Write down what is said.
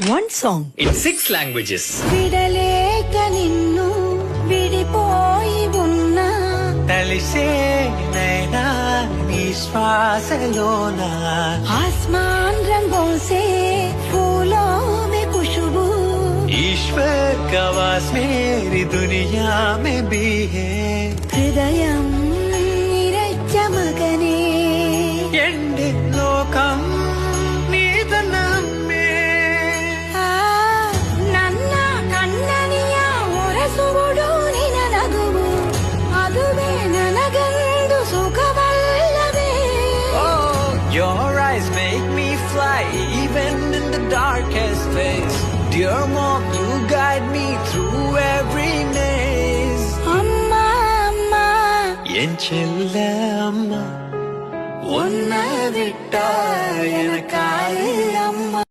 One song in 6 languages. విడలేక నిన్ను విడిపోయి ఉన్నా తలిసే నైనా నీ శ్వాసలోన आसमान रंगों से फूलों में खुशबू ईश्वर का वास मेरी दुनिया में भी है హృదయం నిరజ్జ మగనే ఎండి లోకం నీదనమ్మే ನನ್ನ ಕಣ್ಣನಿಯ ಒರಸುವುದು ನಿನ ನಗುವು ಅದುವೇ ನನಗಂದು ಸುಖವಲ್ಲವೇ Oh, your eyes make me fly even in the darkest place. Dear mom, you guide me through every maze. అమ్మా అమ్మా என் செல்ல அம்மா உன்னை விட்டா எனக்காரு அம்மா